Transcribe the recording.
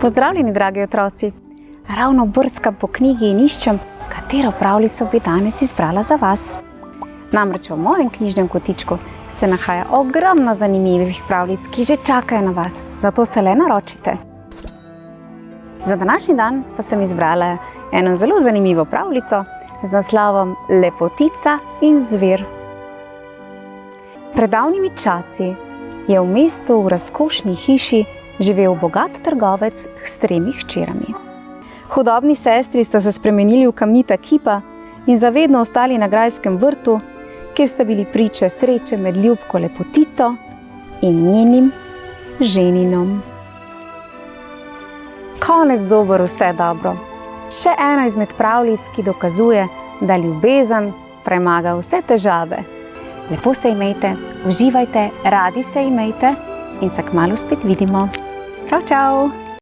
Pozdravljeni, dragi otroci! Ravno brskam po knjigi in iščem, katero pravljico bi danes izbrala za vas. Namreč v mojem knjižnem kotičku se nahaja ogromno zanimivih pravljic, ki že čakajo na vas, zato se le naročite. Za današnji dan pa sem izbrala eno zelo zanimivo pravljico z naslovom Lepotica in zver. Pred davnimi časi je v mestu v razkošni hiši živel bogat trgovec s 3 hčerami. Hudobni sestri sta se spremenili v kamnita kipa in zavedno ostali na grajskem vrtu, kjer sta bili priče sreče med ljubko lepotico in njenim ženinom. Konec dober, vse dobro. Še ena izmed pravljic, ki dokazuje, da ljubezen premaga vse težave. Lepo se imejte, uživajte, radi se imejte in se kmalu spet vidimo. Čau, čau!